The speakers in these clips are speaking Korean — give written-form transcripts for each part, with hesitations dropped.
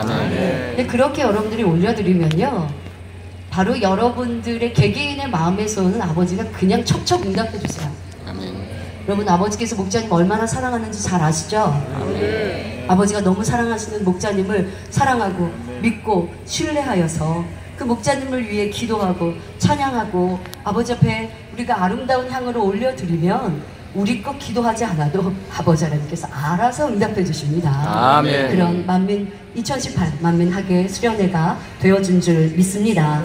아멘. 근데 그렇게 여러분들이 올려드리면요, 바로 여러분들의 개개인의 마음에서 오는 아버지가 그냥 척척 응답해 주세요. 아멘. 여러분, 아버지께서 목자님 얼마나 사랑하는지 잘 아시죠? 아멘. 아버지가 너무 사랑하시는 목자님을 사랑하고 믿고 신뢰하여서 그 목자님을 위해 기도하고 찬양하고 아버지 앞에 우리가 아름다운 향으로 올려드리면 우리 것 기도하지 않아도 아버지 하나님께서 알아서 응답해 주십니다. 아멘. 그런 만민 2018 만민학예 수련회가 되어준 줄 믿습니다.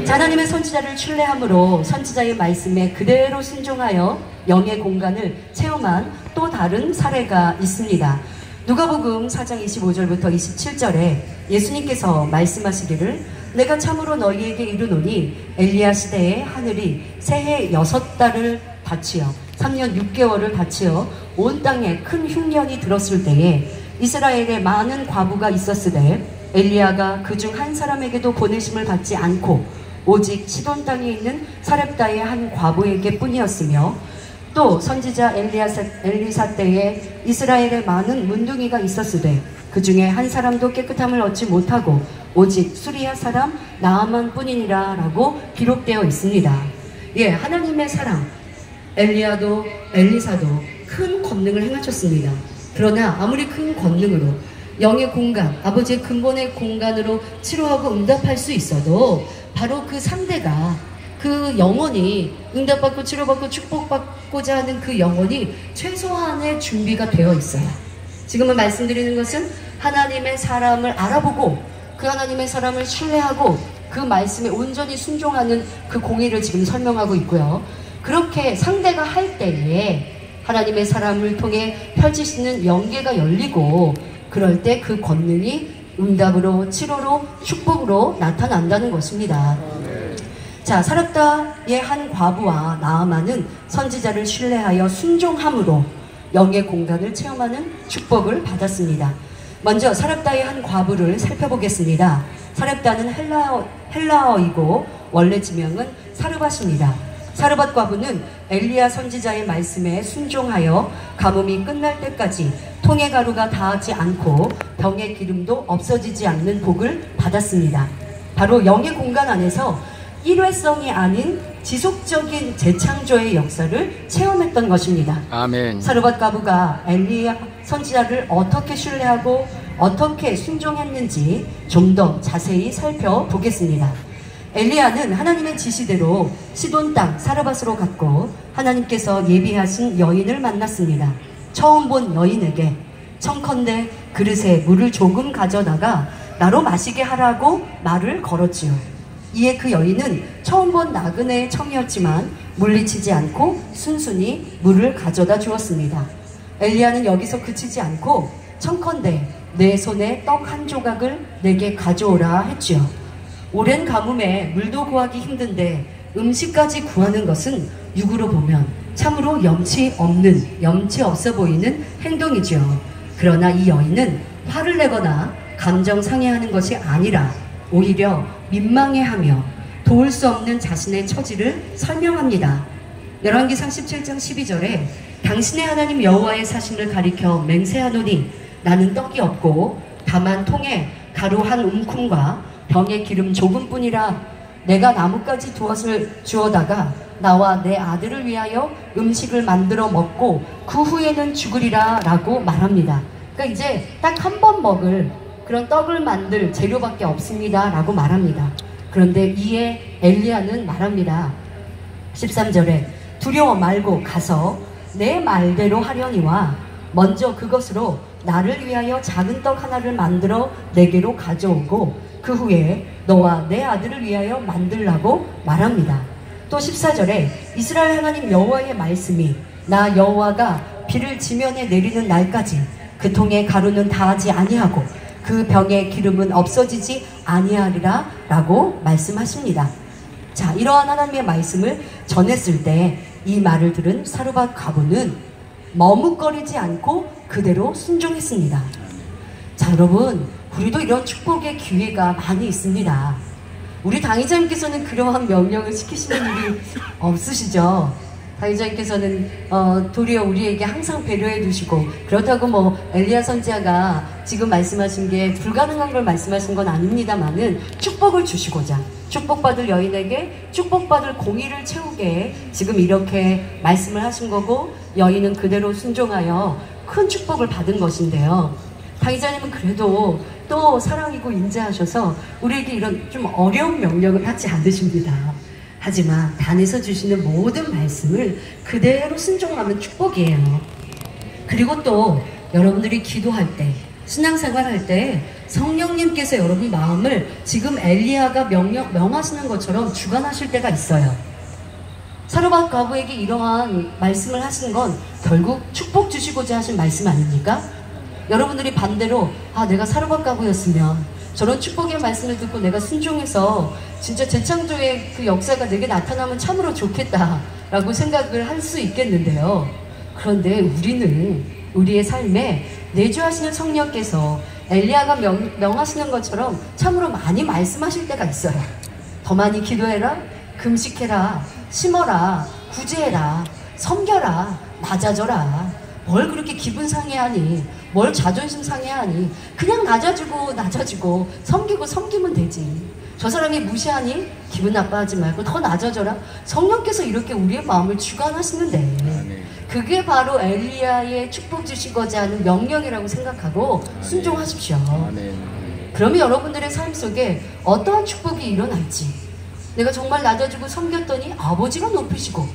자, 하나님의 선지자를 신뢰함으로 선지자의 말씀에 그대로 순종하여 영의 공간을 체험한 또 다른 사례가 있습니다. 누가복음 4장 25절부터 27절에 예수님께서 말씀하시기를 내가 참으로 너희에게 이르노니 엘리야 시대에 하늘이 새해 6달을 닫히어 3년 6개월을 닫히어 온 땅에 큰 흉년이 들었을 때에 이스라엘에 많은 과부가 있었으되 엘리야가 그중 한 사람에게도 보내심을 받지 않고 오직 시돈 땅에 있는 사렙다의 한 과부에게 뿐이었으며 또 선지자 엘리사 때에 이스라엘에 많은 문둥이가 있었으되 그 중에 한 사람도 깨끗함을 얻지 못하고 오직 수리아 사람 나아만 뿐이니라 라고 기록되어 있습니다. 예, 하나님의 사랑 엘리야도 엘리사도 큰 권능을 행하셨습니다. 그러나 아무리 큰 권능으로 영의 공간, 아버지의 근본의 공간으로 치료하고 응답할 수 있어도 바로 그 상대가 그 영혼이 응답받고 치료받고 축복받고자 하는 그 영혼이 최소한의 준비가 되어 있어요. 지금은 말씀드리는 것은 하나님의 사람을 알아보고 그 하나님의 사람을 신뢰하고 그 말씀에 온전히 순종하는 그 공의를 지금 설명하고 있고요. 그렇게 상대가 할 때에 하나님의 사람을 통해 펼치시는 영계가 열리고 그럴 때 그 권능이 응답으로 치료로 축복으로 나타난다는 것입니다. 자, 사렙다의 한 과부와 나아만은 선지자를 신뢰하여 순종함으로 영의 공간을 체험하는 축복을 받았습니다. 먼저 사렙다의 한 과부를 살펴보겠습니다. 사렙다는 헬라어이고 원래 지명은 사르밧입니다. 사르밧 과부는 엘리야 선지자의 말씀에 순종하여 가뭄이 끝날 때까지 통의 가루가 닿지 않고 병의 기름도 없어지지 않는 복을 받았습니다. 바로 영의 공간 안에서 일회성이 아닌 지속적인 재창조의 역사를 체험했던 것입니다. 아멘. 사르밧 과부가 엘리야 선지자를 어떻게 신뢰하고 어떻게 순종했는지 좀 더 자세히 살펴보겠습니다. 엘리야는 하나님의 지시대로 시돈 땅 사르밧으로 갔고 하나님께서 예비하신 여인을 만났습니다. 처음 본 여인에게 청컨대 그릇에 물을 조금 가져다가 나로 마시게 하라고 말을 걸었지요. 이에 그 여인은 처음 본 나그네의 청이었지만 물리치지 않고 순순히 물을 가져다 주었습니다. 엘리야는 여기서 그치지 않고 청컨대 내 손에 떡 한 조각을 내게 가져오라 했지요. 오랜 가뭄에 물도 구하기 힘든데 음식까지 구하는 것은 육으로 보면 참으로 염치 없어 보이는 행동이죠. 그러나 이 여인은 화를 내거나 감정 상해하는 것이 아니라 오히려 민망해하며 도울 수 없는 자신의 처지를 설명합니다. 열왕기상 17장 12절에 당신의 하나님 여호와의 사신을 가리켜 맹세하노니 나는 떡이 없고 다만 통에 가루 한 움큼과 병에 기름 조금뿐이라 내가 나뭇가지 두엇을 주어다가 나와 내 아들을 위하여 음식을 만들어 먹고 그 후에는 죽으리라 라고 말합니다. 그러니까 이제 딱 한 번 먹을 그런 떡을 만들 재료밖에 없습니다 라고 말합니다. 그런데 이에 엘리야는 말합니다. 13절에 두려워 말고 가서 내 말대로 하려니와 먼저 그것으로 나를 위하여 작은 떡 하나를 만들어 내게로 가져오고 그 후에 너와 내 아들을 위하여 만들라고 말합니다. 또 14절에 이스라엘 하나님 여호와의 말씀이 나 여호와가 비를 지면에 내리는 날까지 그 통에 가루는 닿지 아니하고 그 병의 기름은 없어지지 아니하리라 라고 말씀하십니다. 자, 이러한 하나님의 말씀을 전했을 때 이 말을 들은 사르밧 과부는 머뭇거리지 않고 그대로 순종했습니다. 자, 여러분, 우리도 이런 축복의 기회가 많이 있습니다. 우리 당의자님께서는 그러한 명령을 시키시는 일이 없으시죠? 당의자님께서는 도리어 우리에게 항상 배려해 주시고, 그렇다고 뭐 엘리야 선지자가 지금 말씀하신 게 불가능한 걸 말씀하신 건 아닙니다만은 축복을 주시고자, 축복받을 여인에게 축복받을 공의를 채우게 지금 이렇게 말씀을 하신 거고, 여인은 그대로 순종하여 큰 축복을 받은 것인데요. 당의자님은 그래도 또 사랑이고 인자하셔서 우리에게 이런 좀 어려운 명령을 하지 않으십니다. 하지만 단에서 주시는 모든 말씀을 그대로 순종하면 축복이에요. 그리고 또 여러분들이 기도할 때, 신앙생활 할 때 성령님께서 여러분 마음을 지금 엘리야가 명하시는 것처럼 주관하실 때가 있어요. 사르밧 과부에게 이러한 말씀을 하신 건 결국 축복 주시고자 하신 말씀 아닙니까? 여러분들이 반대로 내가 사르밧 과부였으면 저런 축복의 말씀을 듣고 내가 순종해서 진짜 재창조의 그 역사가 내게 나타나면 참으로 좋겠다 라고 생각을 할 수 있겠는데요. 그런데 우리는 우리의 삶에 내주하시는 성령께서 엘리야가 명하시는 것처럼 참으로 많이 말씀하실 때가 있어요. 더 많이 기도해라, 금식해라, 심어라, 구제해라, 섬겨라, 낮아져라. 뭘 그렇게 기분 상해하니, 뭘 자존심 상해하니, 그냥 낮아지고 섬기면 되지. 저 사람이 무시하니 기분 나빠하지 말고 더 낮아져라. 성령께서 이렇게 우리의 마음을 주관하시는데, 그게 바로 엘리야의 축복 주시고자 하는 명령이라고 생각하고 순종하십시오. 그러면 여러분들의 삶 속에 어떠한 축복이 일어날지, 내가 정말 낮아지고 섬겼더니 아버지가 높으시고,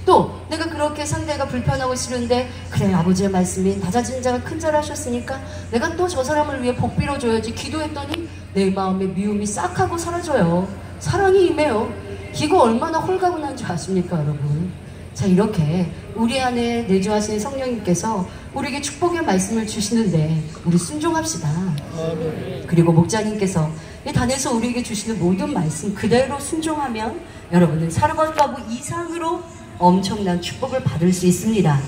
또 내가 그렇게 상대가 불편하고 싫은데 그래 아버지의 말씀이 낮아진 자가 큰 자를 하셨으니까 내가 또 저 사람을 위해 복 빌어줘야지 기도했더니 내 마음의 미움이 싹 하고 사라져요. 사랑이 임해요. 이거 얼마나 홀가분한 줄 아십니까 여러분? 자, 이렇게 우리 안에 내주하신 성령님께서 우리에게 축복의 말씀을 주시는데 우리 순종합시다. 그리고 목자님께서 이 단에서 우리에게 주시는 모든 말씀 그대로 순종하면 여러분은 사르밧 과부 이상으로 엄청난 축복을 받을 수 있습니다.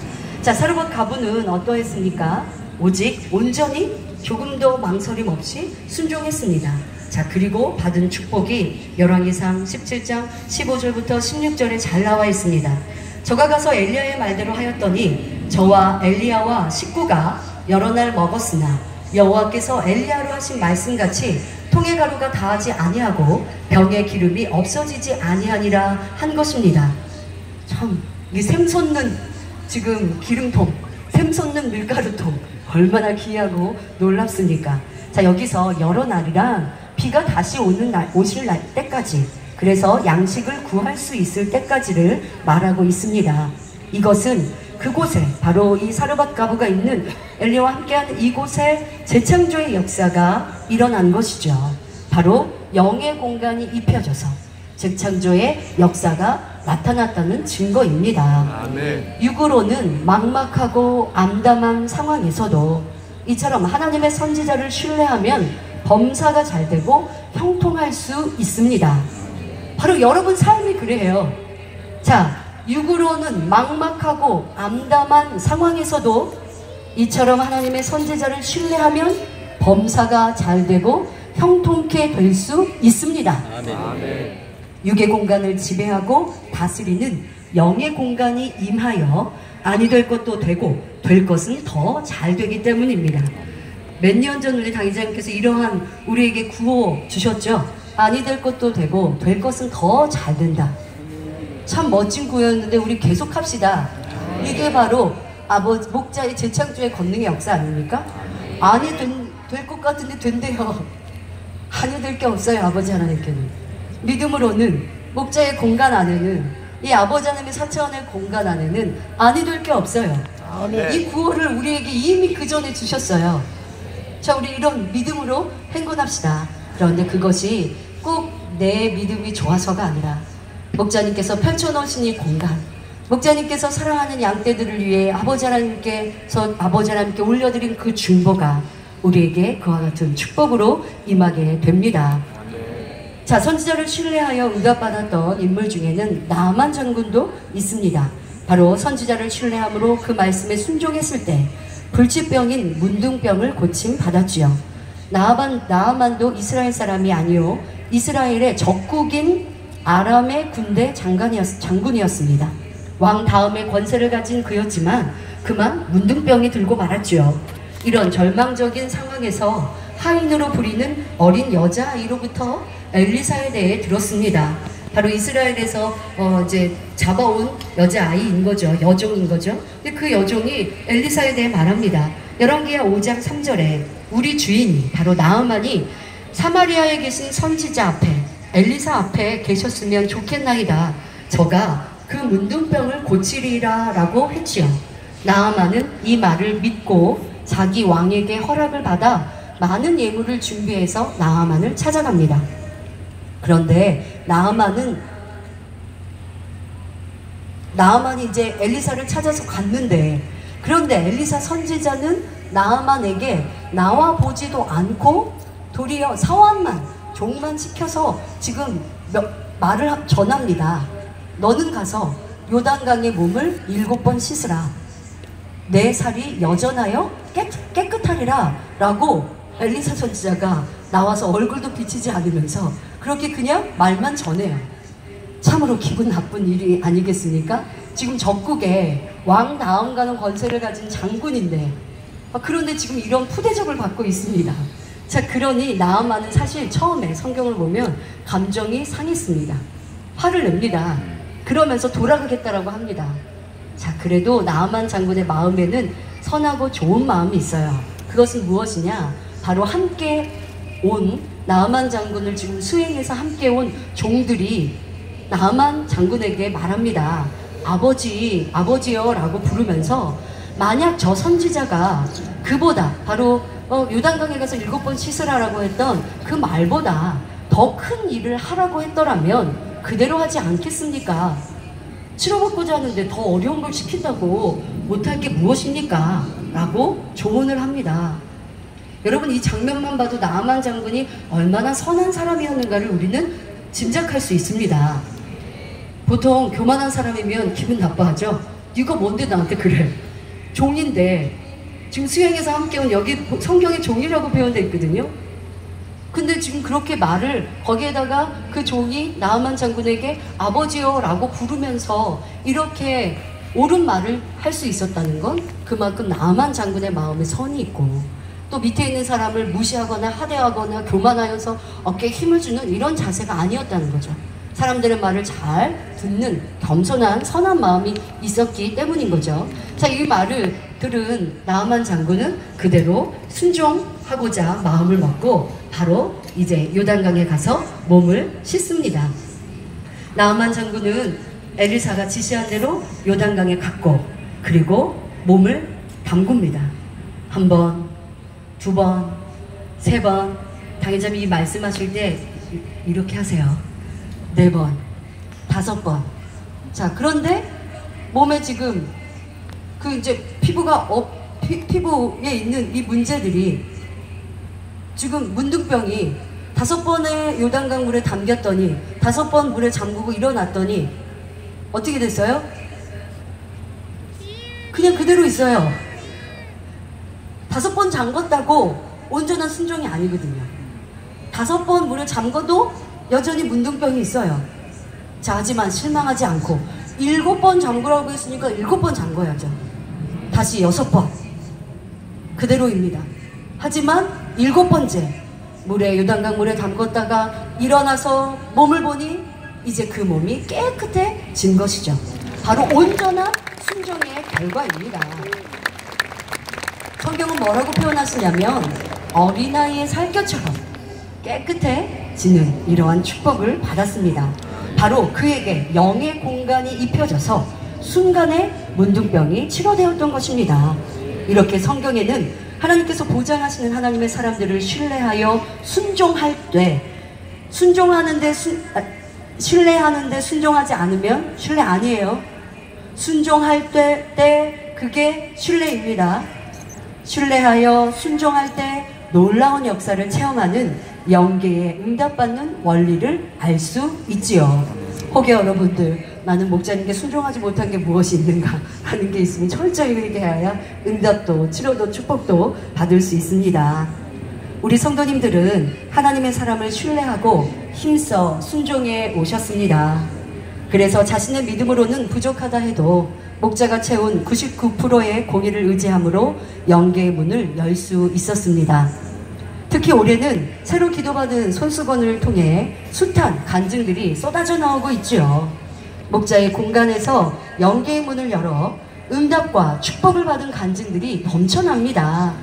자, 사르밧 과부는 어떠했습니까? 오직 온전히 조금도 망설임 없이 순종했습니다. 자, 그리고 받은 축복이 열왕기상 17장 15절부터 16절에 잘 나와 있습니다. 저가 가서 엘리야의 말대로 하였더니 저와 엘리야와 식구가 여러 날 먹었으나 여호와께서 엘리야로 하신 말씀같이 통의 가루가 다하지 아니하고 병의 기름이 없어지지 아니하니라 한 것입니다. 참, 이 샘솟는 지금 기름통, 샘솟는 밀가루통 얼마나 귀하고 놀랍습니까? 자, 여기서 여러 날이란 비가 다시 오실 때까지, 그래서 양식을 구할 수 있을 때까지를 말하고 있습니다. 이것은 그곳에 바로 이 사르밧 과부가 있는 엘리야와 함께하는 이곳에 재창조의 역사가 일어난 것이죠. 바로 영의 공간이 입혀져서 재창조의 역사가 나타났다는 증거입니다. 아멘. 육으로는 막막하고 암담한 상황에서도 이처럼 하나님의 선지자를 신뢰하면 범사가 잘 되고 형통할 수 있습니다. 바로 여러분 삶이 그래요. 자, 육으로는 막막하고 암담한 상황에서도 이처럼 하나님의 선지자를 신뢰하면 범사가 잘 되고 형통케 될 수 있습니다. 아멘. 육의 공간을 지배하고 다스리는 영의 공간이 임하여 아니 될 것도 되고 될 것은 더 잘 되기 때문입니다. 몇 년 전 우리 당의자님께서 이러한 우리에게 구호 주셨죠. 아니 될 것도 되고 될 것은 더 잘 된다. 참 멋진 구호였는데 우리 계속 합시다. 이게 바로 목자의 재창조의 권능의 역사 아닙니까? 아니 될 것 같은데 된대요. 아니 될 게 없어요. 아버지 하나님께는. 믿음으로는 목자의 공간 안에는, 이 아버지 하나님의 사차원의 공간 안에는 아니 될 게 없어요. 아멘. 이 구호를 우리에게 이미 그 전에 주셨어요. 자, 우리 이런 믿음으로 행군합시다. 그런데 그것이 꼭 내 믿음이 좋아서가 아니라 목자님께서 펼쳐놓으신 이 공간, 목자님께서 사랑하는 양떼들을 위해 아버지 하나님께 올려드린 그 중보가 우리에게 그와 같은 축복으로 임하게 됩니다. 자, 선지자를 신뢰하여 응답받았던 인물 중에는 나아만 장군도 있습니다. 바로 선지자를 신뢰함으로 그 말씀에 순종했을 때 불치병인 문둥병을 고침 받았지요. 나아만도 이스라엘 사람이 아니요 이스라엘의 적국인 아람의 군대 장군이었습니다. 왕 다음에 권세를 가진 그였지만 그만 문둥병이 들고 말았죠. 이런 절망적인 상황에서 하인으로 부리는 어린 여자아이로부터 엘리사에 대해 들었습니다. 바로 이스라엘에서 이제 잡아온 여자아이인 거죠. 여종인 거죠. 근데 그 여종이 엘리사에 대해 말합니다. 열왕기하 5장 3절에 우리 주인이 바로 나아만이 사마리아에 계신 선지자 앞에 엘리사 앞에 계셨으면 좋겠나이다. 저가 그 문둥병을 고치리라 라고 했지요. 나아만은 이 말을 믿고 자기 왕에게 허락을 받아 많은 예물을 준비해서 나아만을 찾아갑니다. 그런데 나아만이 이제 엘리사를 찾아서 갔는데, 그런데 엘리사 선지자는 나아만에게 나와 보지도 않고 도리어 사환만 종만 시켜서 지금 말을 전합니다. 너는 가서 요단강의 몸을 7번 씻으라. 내 살이 여전하여 깨끗하리라 라고 엘리사 선지자가 나와서 얼굴도 비치지 않으면서 그렇게 그냥 말만 전해요. 참으로 기분 나쁜 일이 아니겠습니까? 지금 적국에 왕 다음 가는 권세를 가진 장군인데, 그런데 지금 이런 푸대접을 받고 있습니다. 자, 그러니 나아만은 사실 처음에 성경을 보면 감정이 상했습니다. 화를 냅니다. 그러면서 돌아가겠다라고 합니다. 자, 그래도 나아만 장군의 마음에는 선하고 좋은 마음이 있어요. 그것은 무엇이냐? 바로 함께 온 나아만 장군을 지금 수행해서 함께 온 종들이 나아만 장군에게 말합니다. 아버지요 라고 부르면서 만약 저 선지자가 그보다 바로 요단강에 가서 7번 씻으라라고 했던 그 말보다 더 큰 일을 하라고 했더라면 그대로 하지 않겠습니까? 치러받고자 하는데 더 어려운 걸 시킨다고 못할 게 무엇입니까? 라고 조언을 합니다. 여러분, 이 장면만 봐도 나아만 장군이 얼마나 선한 사람이었는가를 우리는 짐작할 수 있습니다. 보통 교만한 사람이면 기분 나빠하죠. 네가 뭔데 나한테 그래. 종인데 지금 수행해서 함께 온 여기 성경에 종이라고 표현되어 있거든요. 근데 지금 그렇게 말을 거기에다가 그 종이 나아만 장군에게 아버지요 라고 부르면서 이렇게 옳은 말을 할 수 있었다는 건 그만큼 나아만 장군의 마음에 선이 있고 또 밑에 있는 사람을 무시하거나 하대하거나 교만하여서 어깨에 힘을 주는 이런 자세가 아니었다는 거죠. 사람들의 말을 잘 듣는 겸손한 선한 마음이 있었기 때문인 거죠. 자, 이 말을 들은 나아만 장군은 그대로 순종하고자 마음을 먹고 바로 이제 요단강에 가서 몸을 씻습니다. 나아만 장군은 엘리사가 지시한 대로 요단강에 갔고 그리고 몸을 담굽니다. 1번, 2번, 3번. 당회자님이 말씀하실 때 이렇게 하세요. 4번, 5번. 자, 그런데 몸에 지금 그 이제 피부에 있는 이 문제들이 지금 문둥병이 5번의 요단강 물에 담겼더니 5번 물에 잠그고 일어났더니 어떻게 됐어요? 그냥 그대로 있어요. 5번 잠궜다고 온전한 순종이 아니거든요. 5번 물에 잠궈도 여전히 문둥병이 있어요. 자, 하지만 실망하지 않고 7번 잠그라고 했으니까 7번 잠궈야죠. 다시 6번 그대로입니다. 하지만 7번째 물에 요단강 물에 담궜다가 일어나서 몸을 보니 이제 그 몸이 깨끗해진 것이죠. 바로 온전한 순종의 결과입니다. 성경은 뭐라고 표현하시냐면 어린아이의 살결처럼 깨끗해지는 이러한 축복을 받았습니다. 바로 그에게 영의 공간이 입혀져서 순간에 문둥병이 치료되었던 것입니다. 이렇게 성경에는 하나님께서 보장하시는 하나님의 사람들을 신뢰하여 순종할 때 신뢰하는데 순종하지 않으면 신뢰 아니에요. 순종할 때 그게 신뢰입니다. 신뢰하여 순종할 때 놀라운 역사를 체험하는 영계에 응답받는 원리를 알 수 있지요. 혹여 여러분들 나는 목자님께 순종하지 못한 게 무엇이 있는가 하는 게 있으면 철저히 회개하여 응답도 치료도 축복도 받을 수 있습니다. 우리 성도님들은 하나님의 사람을 신뢰하고 힘써 순종해 오셨습니다. 그래서 자신의 믿음으로는 부족하다 해도 목자가 채운 99%의 공의를 의지함으로 영계의 문을 열 수 있었습니다. 특히 올해는 새로 기도받은 손수건을 통해 숱한 간증들이 쏟아져 나오고 있죠. 목자의 공간에서 영계의 문을 열어 응답과 축복을 받은 간증들이 넘쳐납니다.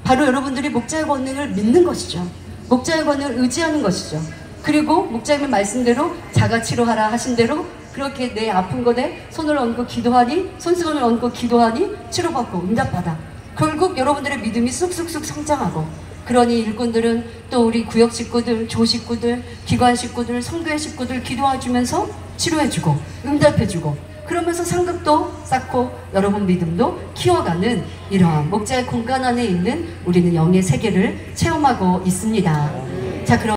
바로 여러분들이 목자의 권능을 믿는 것이죠. 목자의 권능을 의지하는 것이죠. 그리고 목자님의 말씀대로 자가치료하라 하신 대로 그렇게 내 아픈 것에 손을 얹고 기도하니, 손수건을 얹고 기도하니 치료받고 응답받아. 결국 여러분들의 믿음이 쑥쑥쑥 성장하고, 그러니 일꾼들은 또 우리 구역 식구들, 조 식구들, 기관 식구들, 성교회 식구들 기도해주면서 치료해주고 응답해주고, 그러면서 상급도 쌓고 여러분 믿음도 키워가는 이러한 목자의 공간 안에 있는 우리는 영의 세계를 체험하고 있습니다. 자, 그럼